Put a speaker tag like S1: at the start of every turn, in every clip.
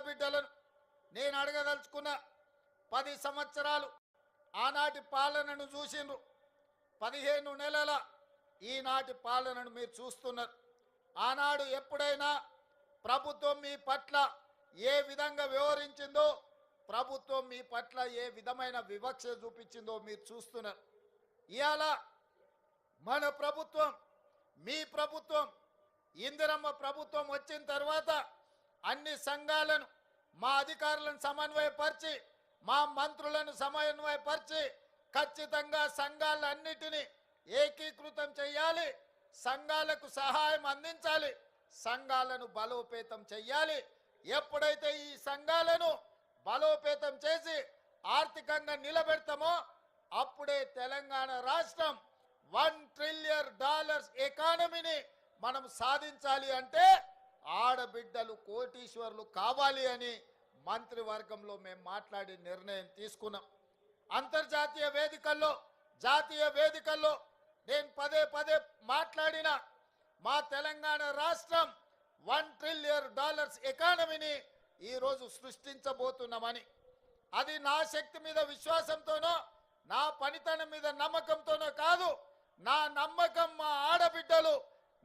S1: ఆడబిడ్డలను నేను అడగదలుచుకున్న 10 సంవత్సరాలు ఆనాటి పాలనను చూసిండ్రు 15 నెలల ఈనాటి పాలనను మీరు చూస్తున్నారు ఆనాడు ఎప్పుడైనా ప్రభుత్వం మీ పట్ల ఏ విధంగా వ్యవహరించిందో ప్రభుత్వం మీ పట్ల ఏ విధమైన వివక్ష చూపించిందో మీరు చూస్తున్నారు ఇయాల మన ప్రభుత్వం మీ ప్రభుత్వం ఇందిరమ్మ ప్రభుత్వం వచ్చిన తర్వాత అన్ని సంఘాలను మా అధికారులను సమన్వయపరిచి మా మంత్రులను సమన్వయపరిచి ఖచ్చితంగా సంఘాలన్నిటినీ ఏకీకృతం చేయాలి సంఘాలకు సహాయం అందించాలి సంఘాలను బలోపేతం చేయాలి ఎప్పుడైతే ఈ సంఘాలను బలోపేతం చేసి ఆర్థికంగా నిలబెడతామో అప్పుడే తెలంగాణ రాష్ట్రం $1 ట్రిలియన్ ఎకానమీని మనం సాధించాలి అంటే ఆడబిడ్డలు కోటీశ్వరులు కావాలి అని మంత్రివర్గంలో మేము మాట్లాడి నిర్ణయం తీసుకున్నాం అంతర్జాతీయ వేదికల్లో జాతీయ వేదికల్లో నేను పదే పదే మాట్లాడిన మా తెలంగాణ రాష్ట్రం $1 ట్రిలియన్ ఎకానమీని ఈరోజు సృష్టించబోతున్నామని అది నా శక్తి మీద విశ్వాసంతోనో నా పనితనం మీద నమ్మకంతోనో కాదు నా నమ్మకం మా ఆడబిడ్డలు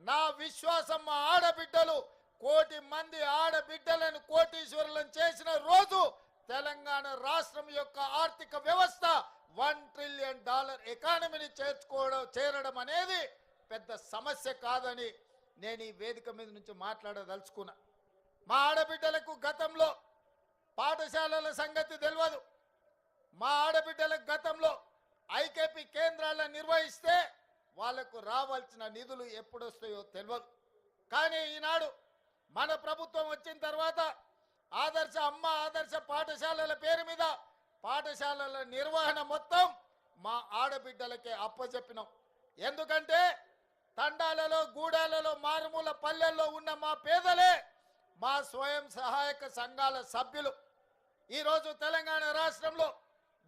S1: నా విశ్వాసం మా ఆడబిడ్డలు 1 కోటి మంది ఆడబిడ్డలను కోటీశ్వరులను చేసిన రోజు తెలంగాణ రాష్ట్రం యొక్క ఆర్థిక వ్యవస్థ $1 ట్రిలియన్ ఎకానమీని చేరడం అనేది పెద్ద సమస్య కాదని నేను ఈ వేదిక మీద నుంచి మాట్లాడదలుచుకున్నా మా ఆడబిడ్డలకు గతంలో పాఠశాలల సంగతి తెలియదు మా ఆడబిడ్డలకు గతంలో ఐకేపీ కేంద్రాలను నిర్వహిస్తే వాళ్లకు రావాల్సిన నిధులు ఎప్పుడు వస్తాయో తెలియదు కానీ ఈనాడు మన ప్రభుత్వం వచ్చిన తర్వాత ఆదర్శ పాఠశాలల పేరు మీద పాఠశాలల నిర్వహణ మొత్తం మా ఆడబిడ్డలకే అప్పచెప్పినాం ఎందుకంటే తండాలలో గూడాలలో మారుమూల పల్లెల్లో ఉన్న మా పేదలే మా స్వయం సహాయక సంఘాల సభ్యులు ఈరోజు తెలంగాణ రాష్ట్రంలో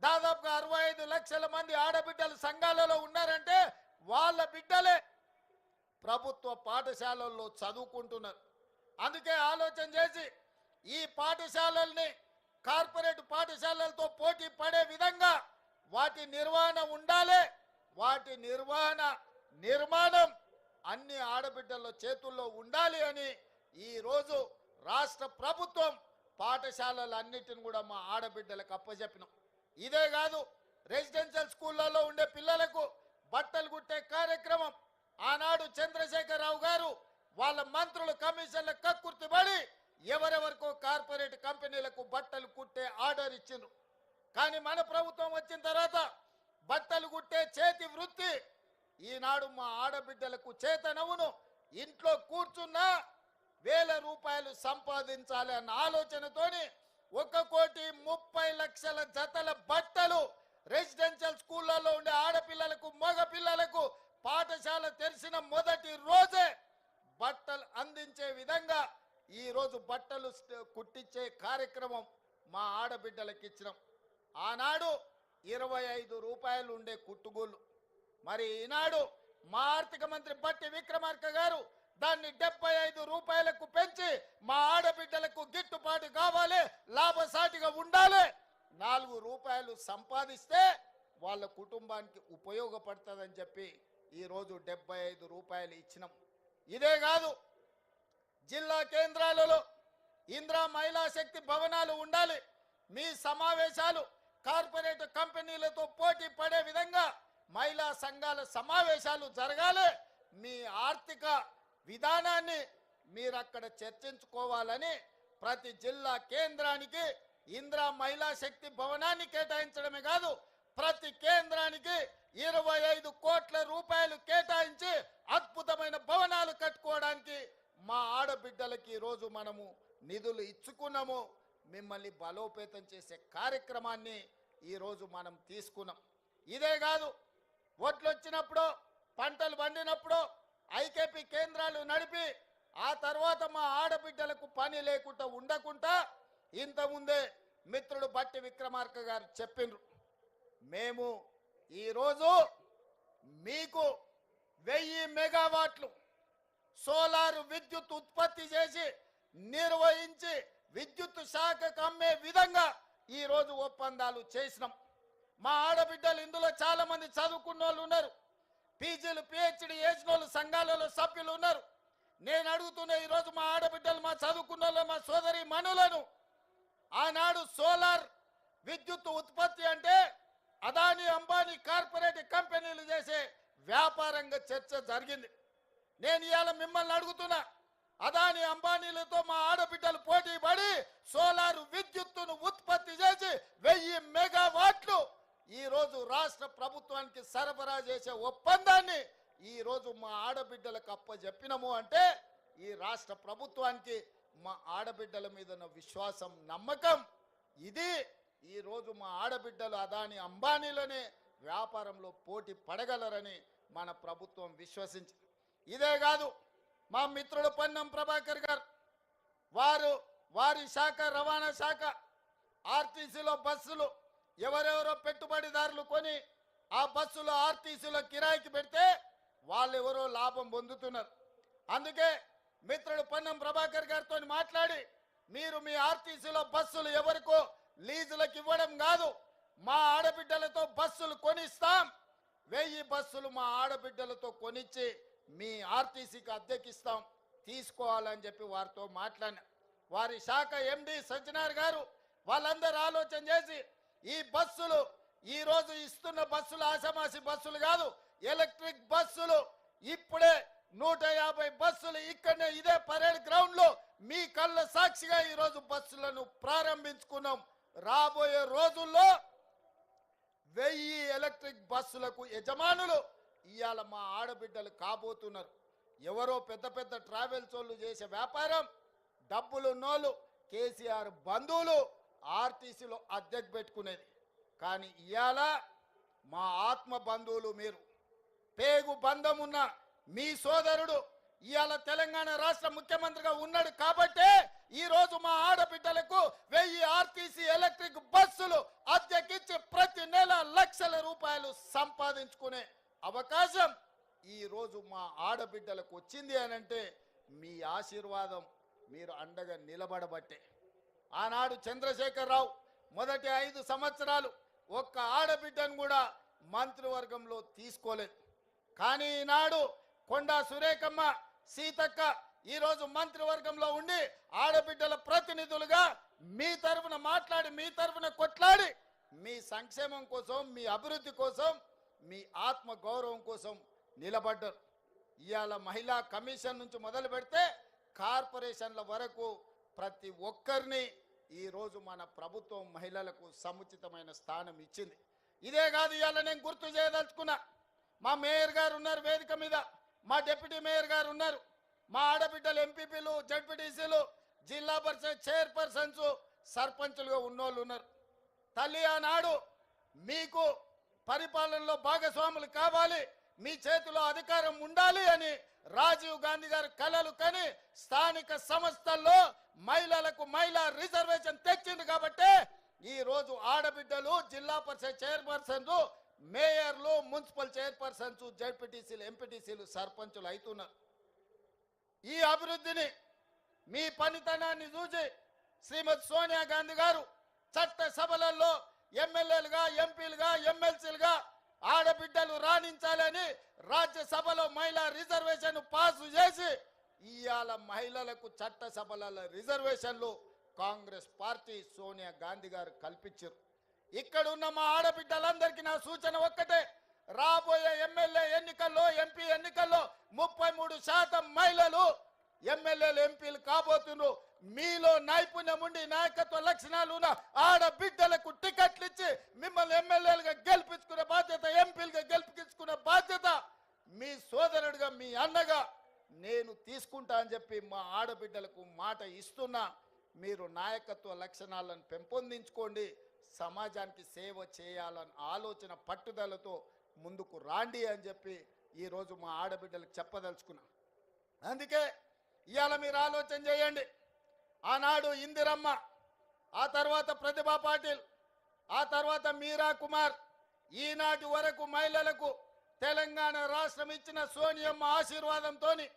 S1: దాదాపుగా 65 లక్షల మంది ఆడబిడ్డలు సంఘాలలో ఉన్నారంటే వాళ్ళ బిడ్డలే ప్రభుత్వ పాఠశాలల్లో చదువుకుంటున్నారు అందుకే ఆలోచన చేసి ఈ పాఠశాలల్ని కార్పొరేట్ పాఠశాలలతో పోటీ పడే విధంగా వాటి నిర్వహణ ఉండాలి వాటి నిర్మాణం అన్ని ఆడబిడ్డల చేతుల్లో ఉండాలి అని ఈరోజు రాష్ట్ర ప్రభుత్వం పాఠశాలలన్నిటిని కూడా మా ఆడబిడ్డలకు అప్పచెప్పినాం ఇదే కాదు రెసిడెన్షియల్ స్కూళ్ళల్లో ఉండే పిల్లలకు బట్టలు కుట్టే కార్యక్రమం ఆనాడు చంద్రశేఖరరావు గారు వాళ్ళ మంత్రులు కమిషన్ల కక్కుర్తిపడి ఎవరెవరికో కార్పొరేట్ కంపెనీలకు బట్టలు కుట్టే ఆర్డర్ ఇచ్చిండ్రు కానీ మన ప్రభుత్వం వచ్చిన తర్వాత బట్టలు కుట్టే చేతి వృత్తి ఈనాడు మా ఆడబిడ్డలకు చేతనవును ఇంట్లో కూర్చున్నా ₹1000 సంపాదించాలి అన్న ఆలోచనతోని 1,30,00,000 జతల బట్టలు రెసిడెన్షియల్ స్కూళ్ళల్లో ఉండే ఆడపిల్లలకు మగ పిల్లలకు పాఠశాల తెరిచిన మొదటి రోజే బట్టలు అందించే విధంగా ఈ రోజు బట్టలు కుట్టించే కార్యక్రమం మా ఆడబిడ్డలకు ఇచ్చినాం ఆనాడు ₹25 ఉండే కుట్టుగోళ్ళు మరి ఈనాడు మా ఆర్థిక మంత్రి బట్టి విక్రమార్క గారు దాన్ని ₹75కు పెంచి మా ఆడబిడ్డలకు గిట్టుబాటు కావాలి లాభసాటిగా ఉండాలి ₹4 సంపాదిస్తే వాళ్ళ కుటుంబానికి ఉపయోగపడుతుందని చెప్పి ఈరోజు ₹75 ఇచ్చినాం ఇదే కాదు జిల్లా కేంద్రాలలో ఇందిరా మహిళా శక్తి భవనాలు ఉండాలి మీ సమావేశాలు కార్పొరేట్ కంపెనీలతో పోటీ పడే విధంగా మహిళా సంఘాల సమావేశాలు జరగాలి మీ ఆర్థిక విధానాన్ని మీరు అక్కడ చర్చించుకోవాలని ప్రతి జిల్లా కేంద్రానికి ఇందిరా మహిళా శక్తి భవనాన్ని కేటాయించడమే కాదు ప్రతి కేంద్రానికి ₹25 కోట్ల కేటాయించి అద్భుతమైన భవనాలు కట్టుకోవడానికి మా ఆడబిడ్డలకి ఈరోజు మనము నిధులు ఇచ్చుకున్నాము మిమ్మల్ని బలోపేతం చేసే కార్యక్రమాన్ని ఈరోజు మనం తీసుకున్నాం ఇదే కాదు ఓట్లు వచ్చినప్పుడు పంటలు పండినప్పుడు ఐకేపీ కేంద్రాలు నడిపి ఆ తర్వాత మా ఆడబిడ్డలకు పని లేకుండా ఉండకుండా ఇంతకుముందే మిత్రుడు బట్టి విక్రమార్క గారు చెప్పిండ్రు మేము ఈరోజు మీకు 1000 మెగావాట్లు సోలార్ విద్యుత్ ఉత్పత్తి చేసి నిర్వహించి విద్యుత్ శాఖకు అమ్మే విధంగా ఈ రోజు ఒప్పందాలు చేసినాం. మా ఆడబిడ్డలు ఇందులో చాలా మంది చదువుకున్న వాళ్ళు ఉన్నారు, పీజీలు పిహెచ్డి చేసిన వాళ్ళు సంఘాలలో సభ్యులు ఉన్నారు. నేను అడుగుతున్న ఈరోజు మా ఆడబిడ్డలు, మా చదువుకున్న వాళ్ళు, మా సోదరి మనులను, ఆనాడు సోలార్ విద్యుత్ ఉత్పత్తి అంటే అదానీ అంబానీ కార్పొరేట్ కంపెనీలు చేసే వ్యాపారంగా చర్చ జరిగింది. నేను ఇవాళ మిమ్మల్ని అడుగుతున్నా, అదానీ అంబానీలతో మా ఆడబిడ్డలు పోటీ పడి సోలార్ విద్యుత్తును ఉత్పత్తి చేసి 1000 మెగావాట్లు ఈ రోజు రాష్ట్ర ప్రభుత్వానికి సరఫరా చేసే ఒప్పందాన్ని ఈ రోజు మా ఆడబిడ్డలకు అప్పచెప్పినము అంటే ఈ రాష్ట్ర ప్రభుత్వానికి మా ఆడబిడ్డల మీద ఉన్న విశ్వాసం, నమ్మకం, ఇది ఈ రోజు మా ఆడబిడ్డలు అదానీ అంబానీలనే వ్యాపారంలో పోటీ పడగలరని మన ప్రభుత్వం విశ్వసించి, ఇదే కాదు మా మిత్రుడు పొన్నం ప్రభాకర్ గారు, వారి శాఖ రవాణా శాఖ ఆర్టీసీలో బస్సులు ఎవరెవరో పెట్టుబడిదారులు కొని ఆ బస్సులు ఆర్టీసీలో కిరాయికి పెడితే వాళ్ళెవరో లాభం పొందుతున్నారు. అందుకే మిత్రుడు పొన్నం ప్రభాకర్ గారితో మాట్లాడి, మీరు మీ ఆర్టీసీలో బస్సులు ఎవరికో లీజులకు ఇవ్వడం కాదు, మా ఆడబిడ్డలతో బస్సులు కొనిస్తాం, 1000 బస్సులు మా ఆడబిడ్డలతో కొనిచ్చి మీ ఆర్టీసీకి అద్దెకిస్తాం, తీసుకోవాలని చెప్పి వారితో మాట్లాడిన. వారి శాఖ ఎండి సజ్జనార్ గారు వాళ్ళందరూ ఆలోచన చేసి ఈ బస్సులు ఈ రోజు ఇస్తున్న బస్సులు ఆషామాషి బస్సులు కాదు, ఎలక్ట్రిక్ బస్సులు ఇప్పుడే 150 బస్సులు ఇక్కడనే ఇదే పరేడ్ గ్రౌండ్ లో మీ కళ్ళ సాక్షిగా ఈ రోజు బస్సులను ప్రారంభించుకున్నాం. రాబోయే రోజుల్లో 1000 ఎలక్ట్రిక్ బస్సులకు యజమానులు ఇవాళ మా ఆడబిడ్డలు కాబోతున్నారు. ఎవరో పెద్ద పెద్ద ట్రావెల్స్ వాళ్ళు చేసే వ్యాపారం, డబ్బులున్నోళ్ళు, కేసీఆర్ బంధువులు ఆర్టీసీలో అద్దెకు పెట్టుకునేది. కానీ ఇవాళ మా ఆత్మ బంధువులు, మీరు పేగు బంధం ఉన్న మీ సోదరుడు ఇవాళ తెలంగాణ రాష్ట్ర ముఖ్యమంత్రిగా ఉన్నాడు కాబట్టే ఈ రోజు మా ఆడబిడ్డలకు 1000 ఆర్టీసీ ఎలక్ట్రిక్ బస్సులు అద్దెకిచ్చి ప్రతి నెల లక్షల రూపాయలు సంపాదించుకునే అవకాశం ఈ రోజు మా ఆడబిడ్డలకు వచ్చింది అనంటే మీ ఆశీర్వాదం, మీరు అండగా నిలబడబట్టే. ఆనాడు చంద్రశేఖరరావు మొదటి 5 సంవత్సరాలు ఒక్క ఆడబిడ్డను కూడా మంత్రివర్గంలో తీసుకోలేదు. కానీ ఈనాడు కొండా సురేఖమ్మ, సీతక్క ఈరోజు మంత్రివర్గంలో ఉండి ఆడబిడ్డల ప్రతినిధులుగా మీ తరఫున మాట్లాడి, మీ తరఫున కొట్లాడి, మీ సంక్షేమం కోసం, మీ అభివృద్ధి కోసం, మీ ఆత్మ గౌరవం కోసం నిలబడ్డారు. ఇవాళ మహిళా కమిషన్ నుంచి మొదలు పెడితే కార్పొరేషన్ల వరకు ప్రతి ఒక్కరిని ఈరోజు మన ప్రభుత్వం మహిళలకు సముచితమైన స్థానం ఇచ్చింది. ఇదే కాదు, ఇవాళ నేను గుర్తు చేయదలుచుకున్నా, మా మేయర్ గారు ఉన్నారు వేదిక మీద, మా డిప్యూటీ మేయర్ గారు ఉన్నారు, మా ఆడబిడ్డలు ఎంపీపీలు, జడ్పీటీసీలు, జిల్లా పరిషత్ చైర్పర్సన్స్, సర్పంచులుగా ఉన్నోళ్ళు ఉన్నారు. తల్లి ఆనాడు మీకు పరిపాలనలో భాగస్వాములు కావాలి, మీ చేతిలో అధికారం ఉండాలి అని రాజీవ్ గాంధీ గారు కలలు కని స్థానిక సంస్థల్లో మహిళలకు మహిళా రిజర్వేషన్ తెచ్చింది కాబట్టి ఈ రోజు ఆడబిడ్డలు జిల్లా పరిషత్ చైర్పర్సన్స్, మేయర్లు, మున్సిపల్ చైర్పర్సన్స్, జడ్పీటీసీలు, ఎంపీటీసీలు, సర్పంచులు అవుతున్నారు. ఈ అభివృద్ధిని, మీ పనితనాన్ని చూసి శ్రీమతి సోనియా గాంధీ గారు చట్ట సభలలో ఎమ్మెల్యేలుగా, ఎంపీలుగా, ఎమ్మెల్సీలుగా ఆడబిడ్డలు రాణించాలని రాజ్యసభలో మహిళా రిజర్వేషన్ పాసు చేసి ఇవాళ మహిళలకు చట్ట సభలలో రిజర్వేషన్లు కాంగ్రెస్ పార్టీ సోనియా గాంధీ గారు కల్పించారు. ఇక్కడ ఉన్న మా ఆడబిడ్డలందరికీ నా సూచన ఒక్కటే, రాబోయే ఎమ్మెల్యే ఎన్నికల్లో, ఎంపీ ఎన్నికల్లో 33% మహిళలు ఎమ్మెల్యేలు, ఎంపీలు కాబోతున్నారు. మీలో నైపుణ్యం ఉండి నాయకత్వ లక్షణాలు ఉన్న ఆడబిడ్డలకు టికెట్లు ఇచ్చి మిమ్మల్ని ఎమ్మెల్యేలుగా గెలిపించుకునే బాధ్యత, ఎంపీలుగా గెలిపించుకునే బాధ్యత మీ సోదరుడిగా, మీ అన్నగా నేను తీసుకుంటా అని చెప్పి మా ఆడబిడ్డలకు మాట ఇస్తున్నా. మీరు నాయకత్వ లక్షణాలను పెంపొందించుకోండి, సమాజానికి సేవ చేయాలని ఆలోచన పట్టుదలతో ముందుకు రాండి అని చెప్పి ఈరోజు మా ఆడబిడ్డలకు చెప్పదలుచుకున్నా. అందుకే ఇవాళ మీరు ఆలోచన చేయండి, ఆనాడు ఇందిరమ్మ, ఆ తర్వాత ప్రతిభా పాటిల్, ఆ తర్వాత మీరా కుమార్, ఈనాటి వరకు మహిళలకు తెలంగాణ రాష్ట్రం ఇచ్చిన సోనియమ్మ ఆశీర్వాదంతోని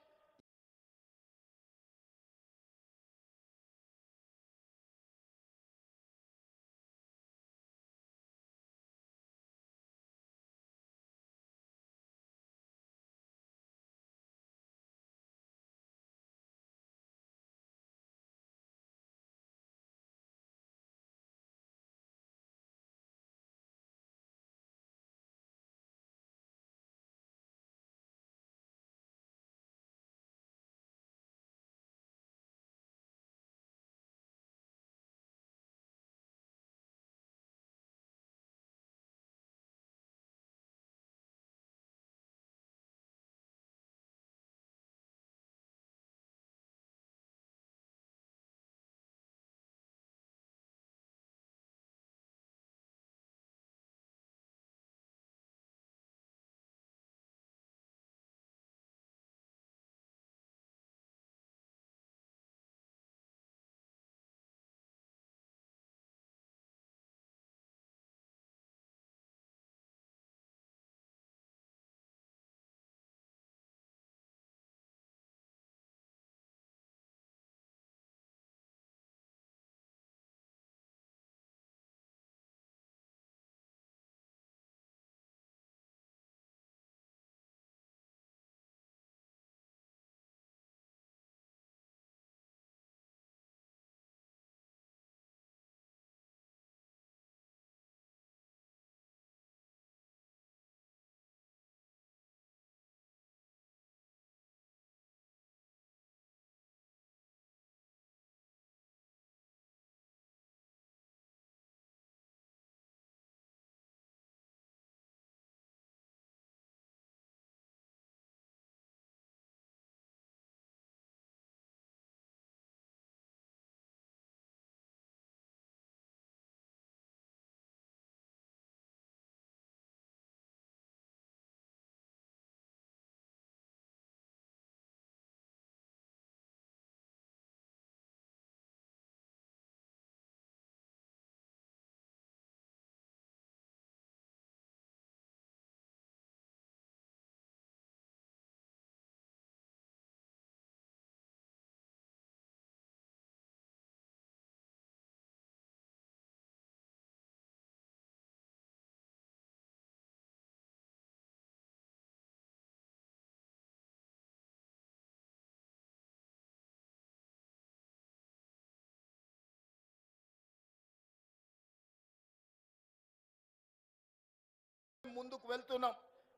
S1: ముందుకు వెళ్తున్నాం.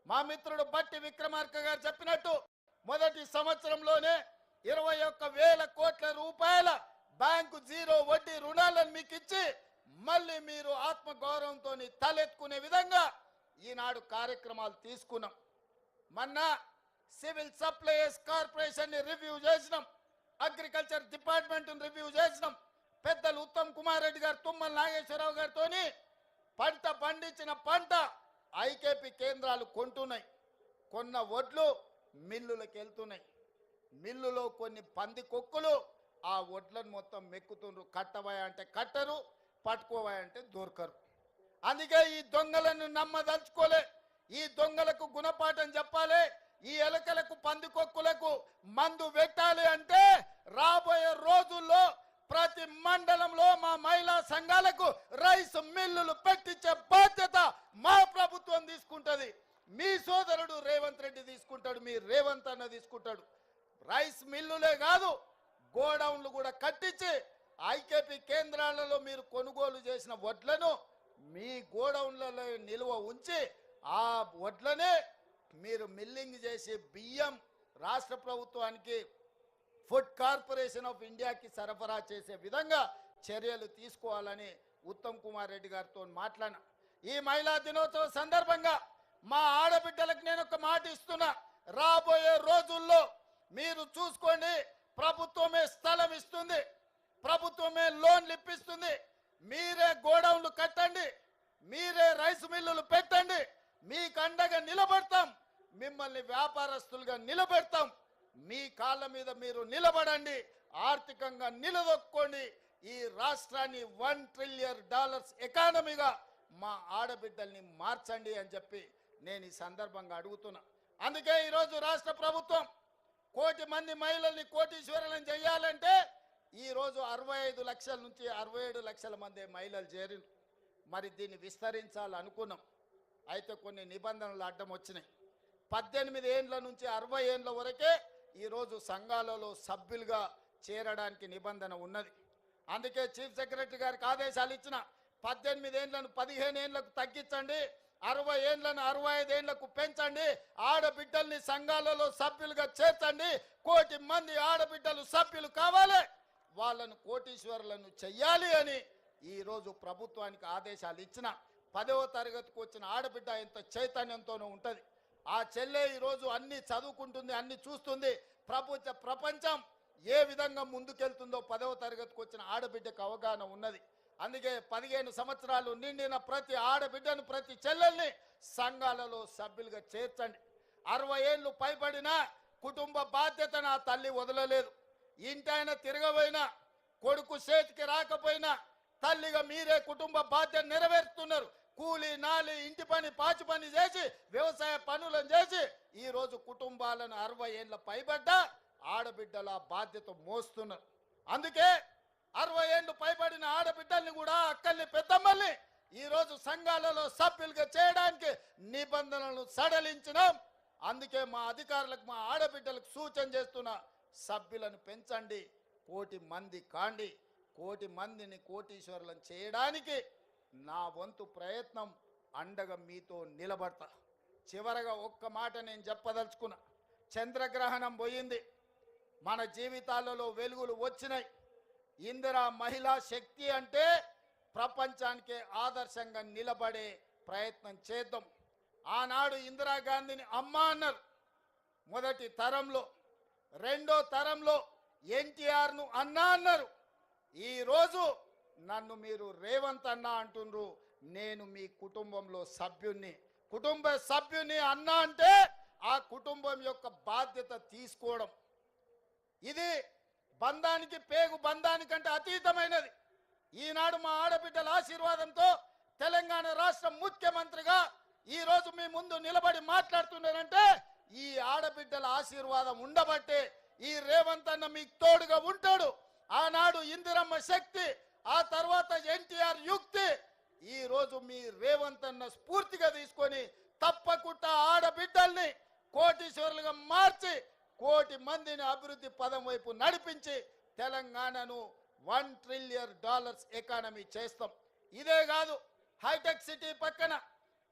S1: మా మిత్రుడు బట్టి విక్రమార్క గారు చెప్పినట్టు మొదటి సంవత్సరంలోనే 21,000 కోట్ల రూపాయల బ్యాంకు జీరో వడ్డీ రుణాలను మీకు ఇచ్చి మళ్ళీ మీరు ఆత్మగౌరవంతో తలెత్తుకునే విధంగా ఈనాడు కార్యక్రమాలు తీసుకున్నాం. మొన్న సివిల్ సప్లైస్ కార్పొరేషన్ రివ్యూ చేసినాం, అగ్రికల్చర్ డిపార్ట్మెంట్ రివ్యూ చేసినాం. పెద్దలు ఉత్తమ్ కుమార్ రెడ్డి గారు, తుమ్మల నాగేశ్వరరావు గారితో పంట పండించిన పంట ఐకేపీ కేంద్రాలు కొంటున్నాయి. కొన్న వడ్లు మిల్లులకు వెళ్తున్నాయి. మిల్లులో కొన్ని పంది కొక్కులు ఆ వడ్లను మొత్తం మెక్కుతుండ్రు. కట్టబోయా అంటే కట్టరు, పట్టుకోబోయా అంటే దొరకరు. అందుకే ఈ దొంగలను నమ్మదలుచుకోలే. ఈ దొంగలకు గుణపాఠం చెప్పాలి. ఈ ఎలకలకు పంది కొక్కులకు మందు పెట్టాలి అంటే రాబోయే రోజుల్లో ప్రతి మండలంలో మా మహిళా సంఘాలకు రైస్ మిల్లులు పెట్టించే బాధ్యత మా ప్రభుత్వం తీసుకుంటది. మీ సోదరుడు రేవంత్ రెడ్డి తీసుకుంటాడు, మీ రేవంత్ అన్న తీసుకుంటాడు. రైస్ మిల్లులే కాదు, గోడౌన్లు కూడా కట్టించి ఐకేపీ కేంద్రాలలో మీరు కొనుగోలు చేసిన వడ్లను మీ గోడౌన్లలో నిల్వ ఉంచి ఆ వడ్లనే మీరు మిల్లింగ్ చేసి బియ్యం రాష్ట్ర ప్రభుత్వానికి ఫుడ్ కార్పొరేషన్ ఆఫ్ ఇండియాకి సరఫరా చేసే విధంగా చర్యలు తీసుకోవాలని ఉత్తమ్ కుమార్ రెడ్డి గారితో మాట్లాడిన. ఈ మహిళా దినోత్సవం సందర్భంగా మా ఆడబిడ్డలకు నేను ఒక మాట ఇస్తున్నా. రాబోయే రోజుల్లో మీరు చూసుకోండి, ప్రభుత్వమే స్థలం ఇస్తుంది, ప్రభుత్వమే లోన్లు ఇప్పిస్తుంది. మీరే గోడౌన్లు కట్టండి, మీరే రైస్ మిల్లులు పెట్టండి. మీకు అండగా నిలబడతాం, మిమ్మల్ని వ్యాపారస్తులుగా నిలబెడతాం. మీ కాళ్ళ మీద మీరు నిలబడండి, ఆర్థికంగా నిలదొక్కోండి. ఈ రాష్ట్రాన్ని $1 ట్రిలియన్ ఎకానమీగా మా ఆడబిడ్డల్ని మార్చండి అని చెప్పి నేను ఈ సందర్భంగా అడుగుతున్నా. అందుకే ఈరోజు రాష్ట్ర ప్రభుత్వం 1 కోటి మంది మహిళల్ని కోటీశ్వరులను చేయాలంటే ఈరోజు 65 లక్షల నుంచి 67 లక్షల మంది మహిళలు చేరిన. మరి దీన్ని విస్తరించాలనుకున్నాం. అయితే కొన్ని నిబంధనలు అడ్డం వచ్చినాయి. 18 ఏండ్ల నుంచి 60 ఏండ్ల వరకే ఈరోజు సంఘాలలో సభ్యులుగా చేరడానికి నిబంధన ఉన్నది. అందుకే చీఫ్ సెక్రటరీ గారికి ఆదేశాలు ఇచ్చిన 18 ఏండ్లను 15 ఏండ్లకు తగ్గించండి, 60 ఏండ్లను 65 ఏండ్లకు పెంచండి, ఆడబిడ్డల్ని సంఘాలలో సభ్యులుగా చేర్చండి. 1 కోటి మంది ఆడబిడ్డలు సభ్యులు కావాలి, వాళ్ళను కోటీశ్వరులను చెయ్యాలి అని ఈరోజు ప్రభుత్వానికి ఆదేశాలు ఇచ్చిన. 10వ తరగతికి వచ్చిన ఆడబిడ్డ ఎంత చైతన్యంతోనూ ఉంటుంది. ఆ చెల్లె ఈరోజు అన్ని చదువుకుంటుంది, అన్ని చూస్తుంది. ప్రపంచం ఏ విధంగా ముందుకెళ్తుందో 10వ తరగతికి వచ్చిన ఆడబిడ్డకు అవగాహన ఉన్నది. అందుకే 15 సంవత్సరాలు నిండిన ప్రతి ఆడబిడ్డను, ప్రతి చెల్లెల్ని సంఘాలలో సభ్యులుగా చేర్చండి. 60 ఏళ్ళు పైబడిన కుటుంబ బాధ్యత నా తల్లి వదలలేదు. ఇంటాయన తిరగబోయినా, కొడుకు చేతికి రాకపోయినా తల్లిగా మీరే కుటుంబ బాధ్యత నెరవేరుస్తున్నారు. కూలి నాలి ఇంటి పని పాచి పని చేసి వ్యవసాయ పనులను చేసి ఈరోజు కుటుంబాలను 60 ఏళ్ళ పైబడ్డ ఆడబిడ్డల బాధ్యత మోస్తున్నారు. అందుకే 60 ఏళ్ళు పైబడిన ఆడబిడ్డల్ని కూడా, అక్కల్ని పెద్దమ్మల్ని ఈరోజు సంఘాలలో సభ్యులుగా చేయడానికి నిబంధనలను సడలించినాం. అందుకే మా అధికారులకు, మా ఆడబిడ్డలకు సూచన చేస్తున్న సభ్యులను పెంచండి, 1 కోటి మంది కాండి. 1 కోటి మందిని కోటీశ్వరులను చేయడానికి నా వంతు ప్రయత్నం, అండగా మీతో నిలబడతా. చివరగా ఒక్క మాట నేను చెప్పదలుచుకున్నా. చంద్రగ్రహణం పోయింది, మన జీవితాలలో వెలుగులు వచ్చినాయి. ఇందిరా మహిళా శక్తి అంటే ప్రపంచానికే ఆదర్శంగా నిలబడే ప్రయత్నం చేద్దాం. ఆనాడు ఇందిరాగాంధీని అమ్మ అన్నారు మొదటి తరంలో, రెండో తరంలో ఎన్టీఆర్ను అన్న అన్నారు. ఈరోజు నన్ను మీరు రేవంత్ అన్న అంటుండ్రు. నేను మీ కుటుంబంలో సభ్యుణ్ణి, కుటుంబ సభ్యుని అన్న అంటే ఆ కుటుంబం యొక్క బాధ్యత తీసుకోవడం. ఇది బంధానికి, పేగు బంధానికంటే అతీతమైనది. ఈనాడు మా ఆడబిడ్డల ఆశీర్వాదంతో తెలంగాణ రాష్ట్ర ముఖ్యమంత్రిగా ఈరోజు మీ ముందు నిలబడి మాట్లాడుతున్నారంటే ఈ ఆడబిడ్డల ఆశీర్వాదం ఉండబట్టే ఈ రేవంత్ అన్న మీకు తోడుగా ఉంటాడు. ఆనాడు ఇందిరమ్మ శక్తి, ఆ తర్వాత ఎన్టీఆర్ యుక్తి, ఈరోజు మీ రేవంత్ అన్న స్ఫూర్తిగా తీసుకొని తప్పకుండా ఆడబిడ్డల్ని కోటీశ్వరులుగా మార్చి 1 కోటి మందిని అభివృద్ధి పదం వైపు నడిపించి తెలంగాణను $1 ట్రిలియన్ ఎకానమీ చేస్తాం. ఇదే కాదు, హైటెక్ సిటీ పక్కన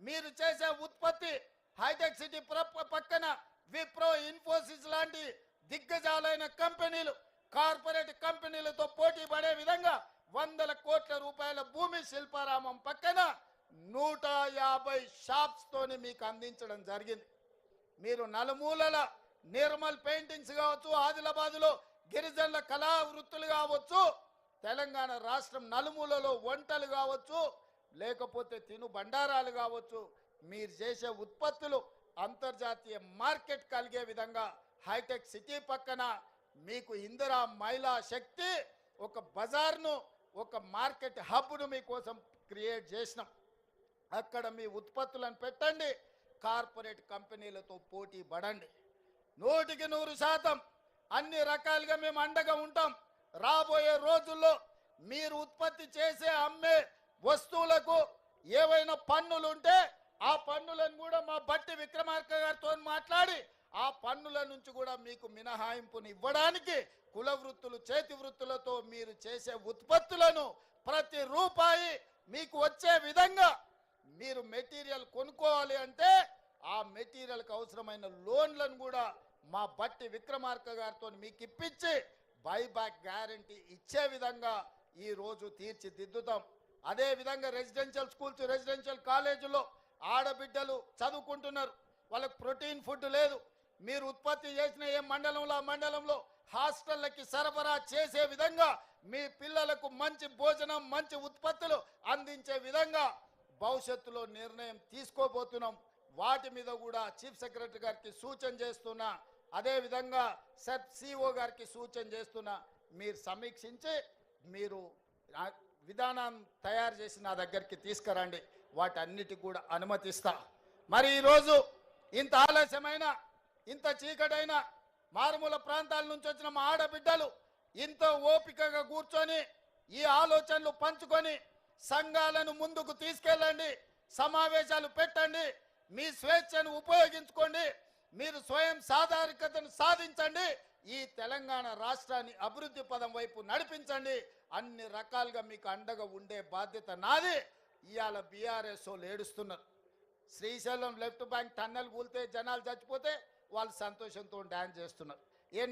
S1: మీరు చేసే ఉత్పత్తి హైటెక్ సిటీ పక్కన విప్రో, ఇన్ఫోసిస్ లాంటి దిగ్గజాలైన కంపెనీలు, కార్పొరేట్ కంపెనీలతో పోటీ పడే విధంగా వందల కోట్ల రూపాయల భూమి శిల్పారామం పక్కన 150 షాప్స్ తోని మీకు అందించడం జరిగింది. మీరు నలుమూలల నిర్మల్ పెయింటింగ్స్ కావచ్చు, ఆదిలాబాద్లో గిరిజనుల కళా వృత్తులు కావచ్చు, తెలంగాణ రాష్ట్రం నలుమూలలో వంటలు కావచ్చు, లేకపోతే తిను బండారాలు కావచ్చు, మీరు చేసే ఉత్పత్తులు అంతర్జాతీయ మార్కెట్ కలిగే విధంగా హైటెక్ సిటీ పక్కన మీకు ఇందిరా మహిళా శక్తి ఒక బజార్ను, ఒక మార్కెట్ హబ్ను మీకోసం క్రియేట్ చేసినాం. అక్కడ మీ ఉత్పత్తులను పెట్టండి, కార్పొరేట్ కంపెనీలతో పోటీ పడండి. 100% అన్ని రకాలుగా మేము అండగా ఉంటాం. రాబోయే రోజుల్లో మీరు ఉత్పత్తి చేసే అమ్మే వస్తువులకు ఏవైనా పన్నులు ఉంటే ఆ పన్నులను కూడా మా బట్టి విక్రమార్క గారితో మాట్లాడి ఆ పన్నుల నుంచి కూడా మీకు మినహాయింపుని ఇవ్వడానికి కుల వృత్తులు, చేతి వృత్తులతో మీరు చేసే ఉత్పత్తులను ప్రతి రూపాయి మీకు వచ్చే విధంగా మీరు మెటీరియల్ కొనుక్కోవాలి అంటే ఆ మెటీరియల్కి అవసరమైన లోన్లను కూడా మా బట్టి విక్రమార్క గారితో మీకు ఇప్పించి బైబ్యాక్ గ్యారంటీ ఇచ్చే విధంగా ఈరోజు తీర్చిదిద్దుతాం. అదేవిధంగా రెసిడెన్షియల్ స్కూల్స్, రెసిడెన్షియల్ కాలేజీలో ఆడబిడ్డలు చదువుకుంటున్నారు, వాళ్ళకి ప్రోటీన్ ఫుడ్ లేదు. మీరు ఉత్పత్తి చేసిన ఏ మండలంలో ఆ మండలంలో హాస్టళ్ళకి సరఫరా చేసే విధంగా మీ పిల్లలకు మంచి భోజనం, మంచి ఉత్పత్తులు అందించే విధంగా భవిష్యత్తులో నిర్ణయం తీసుకోబోతున్నాం. వాటి మీద కూడా చీఫ్ సెక్రటరీ గారికి సూచన చేస్తున్నా, అదేవిధంగా సిఓ గారికి సూచన చేస్తున్నా. మీరు సమీక్షించి మీరు విధానం తయారు చేసి నా దగ్గరికి తీసుకురండి, వాటన్నిటికి కూడా అనుమతిస్తా. మరి ఈరోజు ఇంత ఆలస్యమైన, ఇంత చీకటైన మారుమూల ప్రాంతాల నుంచి వచ్చిన మా ఆడబిడ్డలు ఇంత ఓపికగా కూర్చొని ఈ ఆలోచనలు పంచుకొని సంఘాలను ముందుకు తీసుకెళ్ళండి, సమావేశాలు పెట్టండి, మీ స్వేచ్ఛను ఉపయోగించుకోండి, మీరు స్వయం సాధారికతను సాధించండి, ఈ తెలంగాణ రాష్ట్రాన్ని అభివృద్ధి పదం వైపు నడిపించండి. అన్ని రకాలుగా మీకు అండగా ఉండే బాధ్యత నాది. ఇవాళ బీఆర్ఎస్ వాళ్ళు ఏడుస్తున్నారు. శ్రీశైలం లెఫ్ట్ బ్యాంక్ టన్నెల్ కూలితే జనాలు చచ్చిపోతే వాళ్ళు సంతోషంతో డ్యాన్స్ చేస్తున్నారు. ఏ